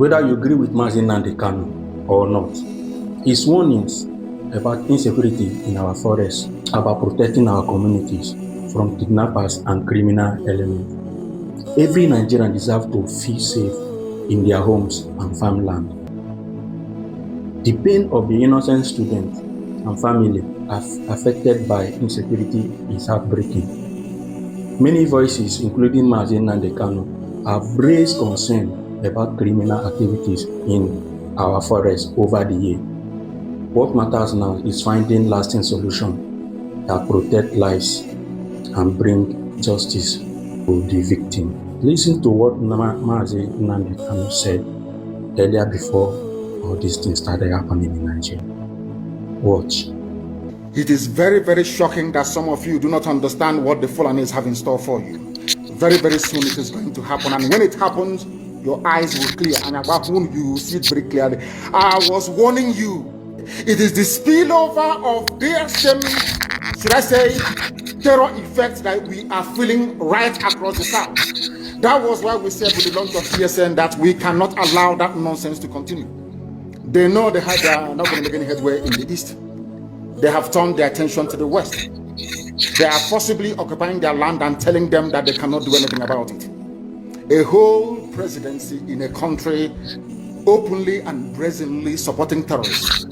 Whether you agree with Mazi Nnamdi Kanu or not, his warnings about insecurity in our forests, about protecting our communities from kidnappers and criminal elements. Every Nigerian deserves to feel safe in their homes and farmland. The pain of the innocent students and family affected by insecurity is heartbreaking. Many voices, including Mazi Nnamdi Kanu, have raised concern about criminal activities in our forests over the year. What matters now is finding lasting solutions that protect lives and bring justice to the victim. Listen to what Mazi Nnamdi Kanu said earlier before all these things started happening in Nigeria. Watch. It is very, very shocking that some of you do not understand what the Fulanis have in store for you. Very, very soon it is going to happen, and when it happens, your eyes will clear, and about whom you will see it very clearly. I was warning you. It is the spillover of their same, should I say, terror effect that we are feeling right across the South. That was why we said with the launch of PSN that we cannot allow that nonsense to continue. They know they are not going to make any headway in the East. They have turned their attention to the West. They are forcibly occupying their land and telling them that they cannot do anything about it. A whole presidency in a country openly and brazenly supporting terrorists.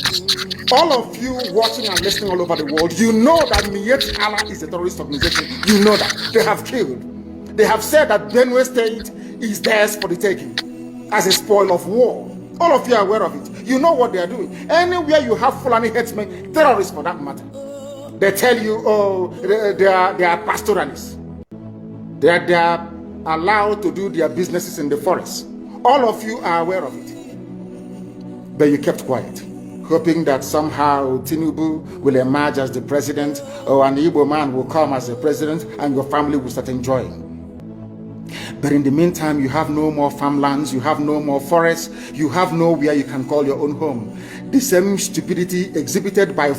All of you watching and listening all over the world, you know that Miyetti Allah is a terrorist organization. You know that. They have killed. They have said that Benue State is theirs for the taking as a spoil of war. All of you are aware of it. You know what they are doing. Anywhere you have Fulani headsmen, terrorists for that matter, they tell you, oh, they are pastoralists. They are allowed to do their businesses in the forest. All of you are aware of it. But you kept quiet, hoping that somehow Tinubu will emerge as the president, or an Igbo man will come as the president, and your family will start enjoying. But in the meantime, you have no more farmlands, you have no more forests, you have nowhere you can call your own home. The same stupidity exhibited by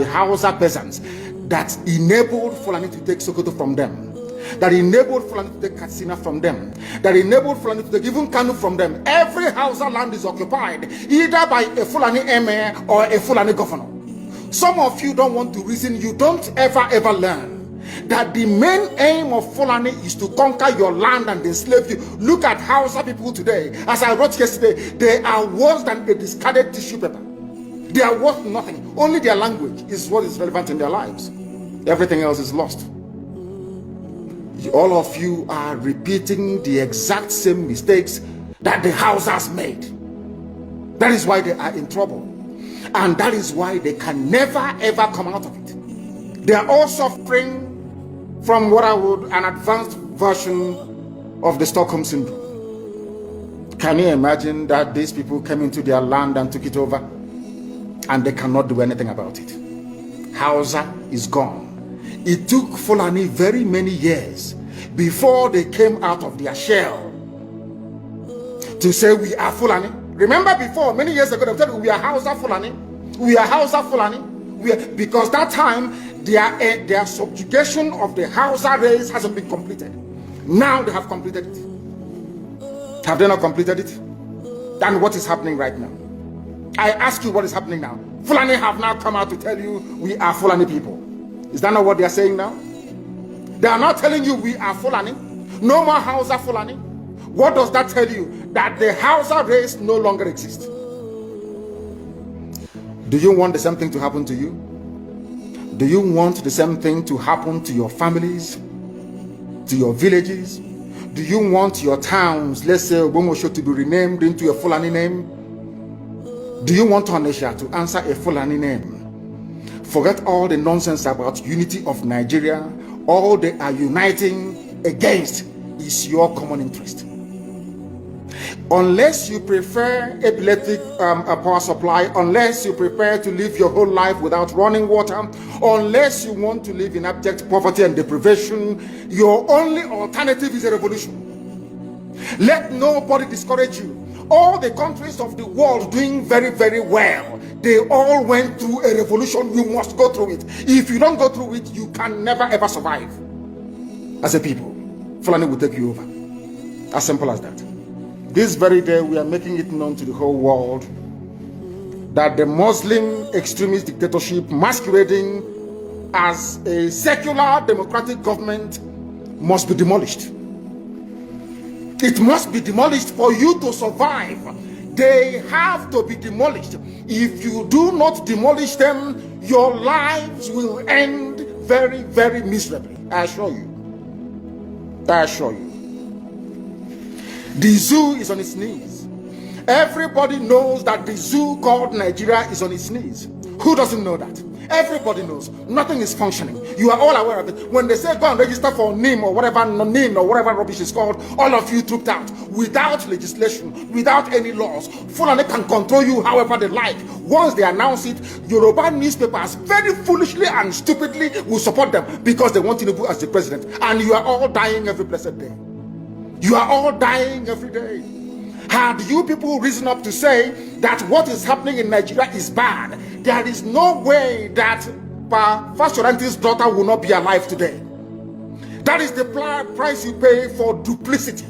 Hausa peasants that enabled Fulani to take Sokoto from them, that enabled Fulani to take Katsina from them, that enabled Fulani to take even Kanu from them. Every Hausa land is occupied either by a Fulani emir or a Fulani governor. Some of you don't want to reason. You don't ever learn that the main aim of Fulani is to conquer your land and enslave you. Look at Hausa people today. As I wrote yesterday, they are worse than a discarded tissue paper. They are worth nothing. Only their language is what is relevant in their lives. Everything else is lost. All of you are repeating the exact same mistakes that the Hausas made. That is why they are in trouble. And that is why they can never ever come out of it. They are all suffering from what I would an advanced version of the Stockholm Syndrome. Can you imagine that these people came into their land and took it over and they cannot do anything about it? Hausa is gone. It took Fulani very many years before they came out of their shell to say we are Fulani. Remember before, many years ago, they said we are Hausa Fulani. We are Hausa Fulani. Because that time, their subjugation of the Hausa race hasn't been completed. Now they have completed it. Have they not completed it? Then what is happening right now? I ask you, what is happening now? Fulani have now come out to tell you we are Fulani people. Is that not what they are saying now? They are not telling you we are Fulani. No more Hausa Fulani. What does that tell you? That the Hausa race no longer exists. Do you want the same thing to happen to you? Do you want the same thing to happen to your families, to your villages? Do you want your towns, let's say Ogbomoso, to be renamed into a Fulani name? Do you want Onitsha to answer a Fulani name? Forget all the nonsense about unity of Nigeria. All they are uniting against is your common interest. Unless you prefer epileptic power supply, unless you prepare to live your whole life without running water, unless you want to live in abject poverty and deprivation, your only alternative is a revolution. Let nobody discourage you. All the countries of the world doing very, very well, they all went through a revolution. You must go through it. If you don't go through it, you can never ever survive as a people. Fulani will take you over. As simple as that. This very day, we are making it known to the whole world that the Muslim extremist dictatorship masquerading as a secular democratic government must be demolished. It must be demolished for you to survive. They have to be demolished. If you do not demolish them, your lives will end very, very miserably. I assure you. I assure you. The zoo is on its knees. Everybody knows that the zoo called Nigeria is on its knees. Who doesn't know that? Everybody knows. Nothing is functioning. You are all aware of it. When they say go and register for NIM or whatever rubbish is called, all of you trooped out without legislation, without any laws. Fulani can control you however they like. Once they announce it, Yoruba newspapers very foolishly and stupidly will support them because they want Tinubu as the president. And you are all dying every blessed day. You are all dying every day. Had you people risen up to say that what is happening in Nigeria is bad, there is no way that Fashoranti's daughter will not be alive today. That is the price you pay for duplicity.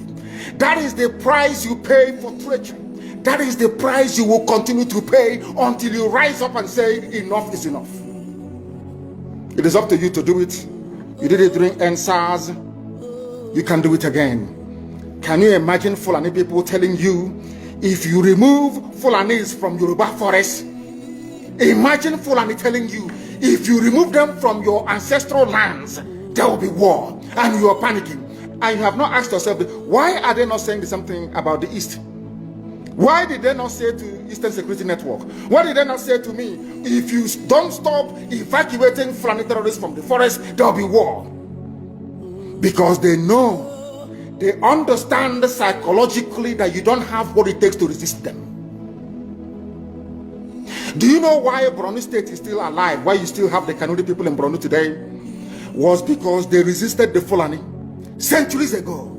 That is the price you pay for treachery. That is the price you will continue to pay until you rise up and say enough is enough. It is up to you to do it. You did it during NSAS. You can do it again. Can you imagine Fulani people telling you, if you remove Fulanis from Yoruba forest, imagine Fulani telling you, if you remove them from your ancestral lands, there will be war, and you are panicking. And you have not asked yourself, why are they not saying the same thing about the East? Why did they not say to Eastern Security Network? Why did they not say to me, if you don't stop evacuating Fulani terrorists from the forest, there will be war? Because they know, they understand psychologically that you don't have what it takes to resist them. Do you know why Borno State is still alive? Why you still have the Kanuri people in Borno today? Was because they resisted the Fulani centuries ago.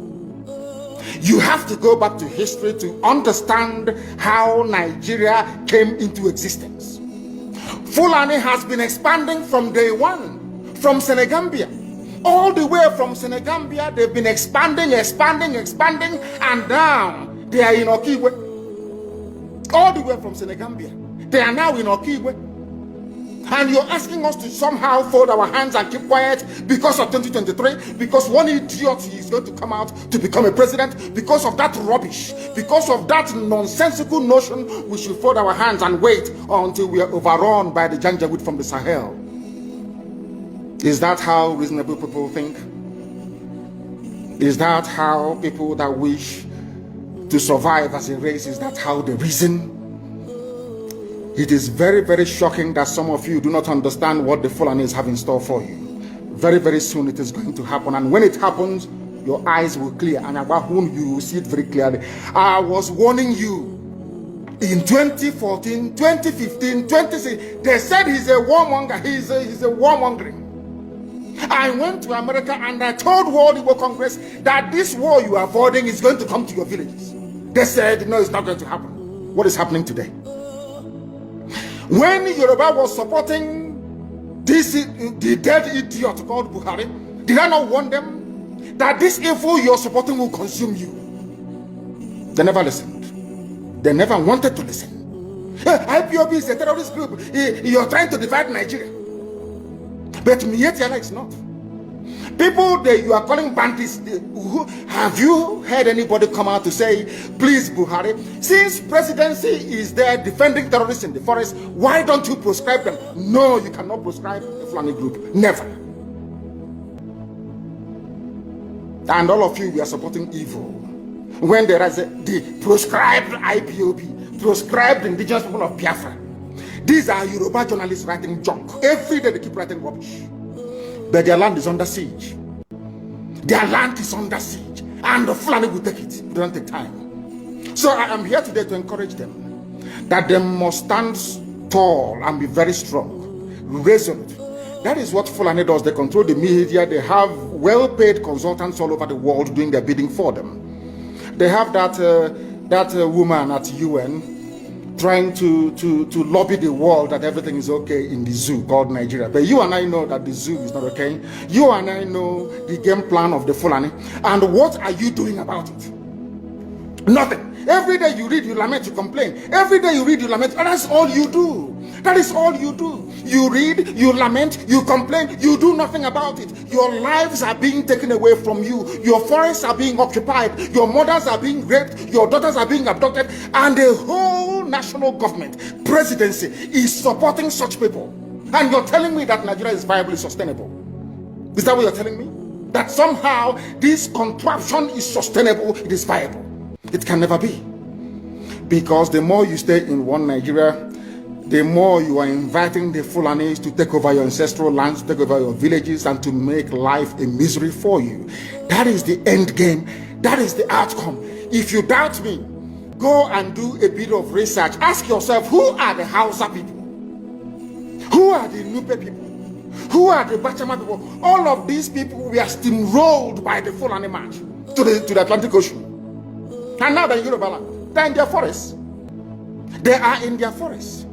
You have to go back to history to understand how Nigeria came into existence. Fulani has been expanding from day one, from Senegambia. All the way from Senegambia, they've been expanding, and now they are in Okigwe. All the way from Senegambia, they are now in Okigwe. And you're asking us to somehow fold our hands and keep quiet because of 2023, because one idiot is going to come out to become a president, because of that rubbish, because of that nonsensical notion, we should fold our hands and wait until we are overrun by the Janjaweed from the Sahel. Is that how reasonable people think? Is that how people that wish to survive as a race, is that how they reason? It is very, very shocking that some of you do not understand what the Fulanis have in store for you. Very, very soon it is going to happen. And when it happens, your eyes will clear. And about whom you will see it very clearly. I was warning you in 2014, 2015, 2016. They said he's a warmonger. He's a warmongering. I went to America and I told World Igbo Congress that this war you are avoiding is going to come to your villages. They said, no, it's not going to happen. What is happening today? When Yoruba was supporting the dead idiot called Buhari, did I not warn them that this evil you're supporting will consume you? They never listened. They never wanted to listen. IPOB is a terrorist group. You're trying to divide Nigeria. But Mietiala is not. People that you are calling bandits, have you heard anybody come out to say, please Buhari, since presidency is there defending terrorists in the forest, why don't you proscribe them? No, you cannot proscribe the Fulani group. Never. And all of you, we are supporting evil. When there is the proscribed IPOB, proscribed indigenous people of Biafra. These are Yoruba journalists writing junk. Every day they keep writing rubbish. But their land is under siege. Their land is under siege. And the Fulani will take it. It doesn't take time. So I am here today to encourage them that they must stand tall and be very strong, resolute. That is what Fulani does. They control the media. They have well-paid consultants all over the world doing their bidding for them. They have that woman at UN trying to lobby the world that everything is okay in the zoo called Nigeria. But you and I know that the zoo is not okay. You and I know the game plan of the Fulani. And what are you doing about it? Nothing. Every day you read, you lament, you complain. Every day you read, you lament, and that's all you do. That is all you do. You read, you lament, you complain, you do nothing about it. Your lives are being taken away from you. Your forests are being occupied. Your mothers are being raped. Your daughters are being abducted. And the whole national government, presidency, is supporting such people. And you're telling me that Nigeria is viably sustainable. Is that what you're telling me? That somehow this contraption is sustainable, it is viable. It can never be. Because the more you stay in one Nigeria, the more you are inviting the Fulanis to take over your ancestral lands, to take over your villages, and to make life a misery for you. That is the end game. That is the outcome. If you doubt me, go and do a bit of research. Ask yourself, who are the Hausa people? Who are the Nupe people? Who are the Bachama people? All of these people were steamrolled by the Fulani march to the Atlantic Ocean. And now they're in Yoruba land. They're in their forests. They are in their forests.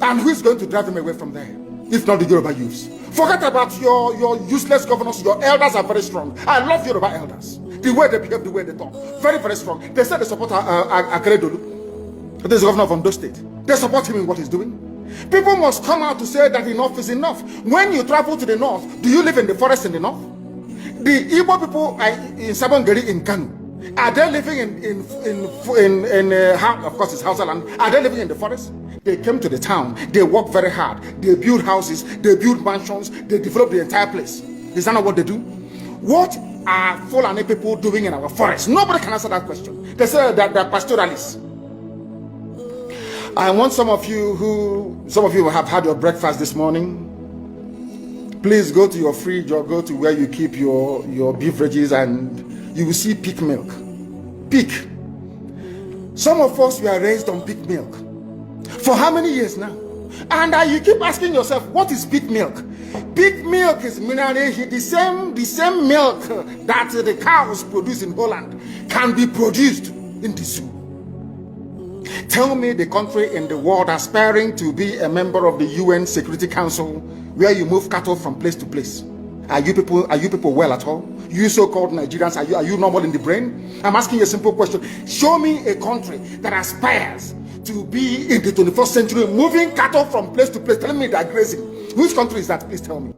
And who is going to drive them away from there? If not the Yoruba youths. Forget about your useless governors. Your elders are very strong. I love Yoruba elders. The way they behave, the way they talk. Very, very strong. They said they support Akeredolu. This is the governor of Ondo State. They support him in what he's doing. People must come out to say that enough is enough. When you travel to the north, do you live in the forest in the north? The Igbo people in Sabongeri in Kanu, are they living in of course it's Hausa land, are they living in the forest? They came to the town, they work very hard, they build houses, they build mansions, they develop the entire place. Is that not what they do? What are Fulani people doing in our forest? Nobody can answer that question. They say that they're pastoralists. I want some of you who have had your breakfast this morning, please go to your fridge or go to where you keep your beverages and you will see pig milk. Pig. Some of us were raised on pig milk. For how many years now? And you keep asking yourself, what is pig milk? Pig milk is mineral, the same milk that the cows produce in Holland can be produced in the zoo. Tell me the country in the world aspiring to be a member of the UN Security Council where you move cattle from place to place. Are you people well at all? You so-called Nigerians, are you normal in the brain? I'm asking you a simple question. Show me a country that aspires to be in the 21st century moving cattle from place to place, telling me they're grazing. Which country is that? Please tell me.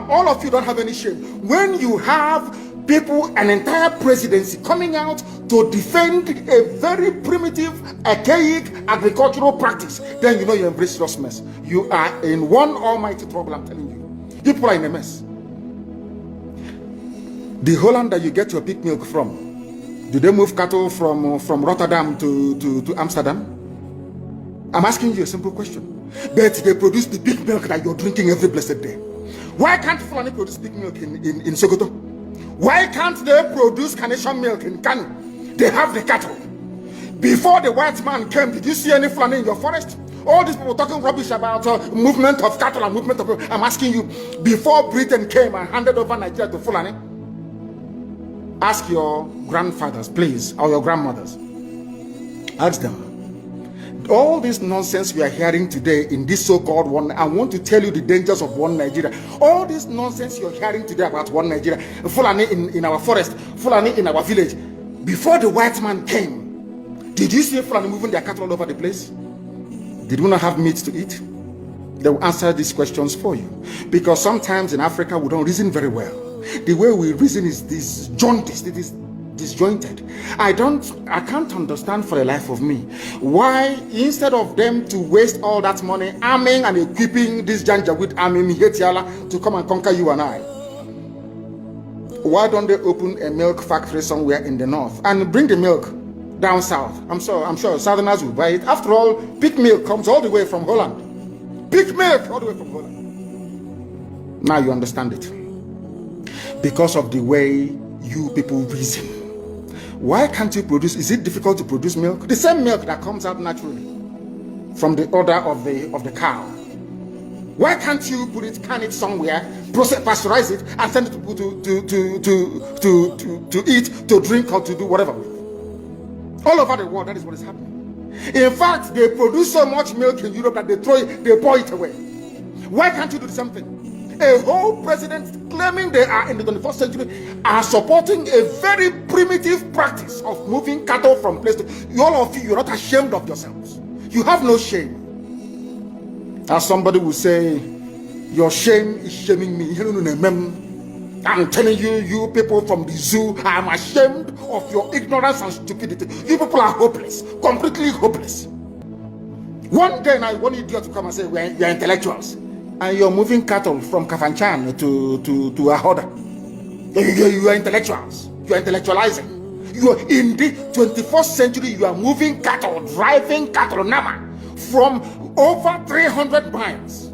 All of you don't have any shame. When you have people, an entire presidency coming out to defend a very primitive, archaic agricultural practice, then you know you embrace serious mess. You are in one almighty trouble, I'm telling you. People are in a mess. The Holland that you get your pig milk from, do they move cattle from Rotterdam to Amsterdam? I'm asking you a simple question. But they produce the pig milk that you're drinking every blessed day. Why can't Fulani produce pig milk in Sokoto? Why can't they produce carnation milk in Kanu? They have the cattle. Before the white man came, did you see any Fulani in your forest? All these people talking rubbish about movement of cattle and movement of... I'm asking you, before Britain came and handed over Nigeria to Fulani, ask your grandfathers, please, or your grandmothers. Ask them. All this nonsense we are hearing today in this so-called one, I want to tell you the dangers of one Nigeria. All this nonsense you're hearing today about one Nigeria, Fulani in our forest, Fulani in our village. Before the white man came, did you see Fulani moving their cattle all over the place? Did we not have meat to eat? They will answer these questions for you. Because sometimes in Africa, we don't reason very well. The way we reason is disjointed. It is disjointed. I can't understand for the life of me why, instead of them to waste all that money arming and equipping this Janjaweed army Mihetiala to come and conquer you and I, why don't they open a milk factory somewhere in the north and bring the milk down south? I'm sure Southerners will buy it. After all, pig milk comes all the way from Holland. Pig milk all the way from Holland. Now you understand it. Because of the way you people reason. Why can't you produce? Is it difficult to produce milk? The same milk that comes out naturally from the udder of the cow. Why can't you can it somewhere, pasteurize it, and send it to people to eat, to drink, or to do whatever with? All over the world, that is what is happening. In fact, they produce so much milk in Europe that they pour it away. Why can't you do the same thing? A whole president claiming they are in the 21st century are supporting a very primitive practice of moving cattle from place to all of you, you're not ashamed of yourselves. You have no shame. As somebody will say, your shame is shaming me. I'm telling you, you people from the zoo, I'm ashamed of your ignorance and stupidity. You people are hopeless, completely hopeless. One day now, one idiot to come and say, we're intellectuals. And you're moving cattle from Kafanchan to Ahoda. You are intellectuals. You are intellectualizing. You are in the 21st century, you are moving cattle, driving cattle, Nama, from over 300 miles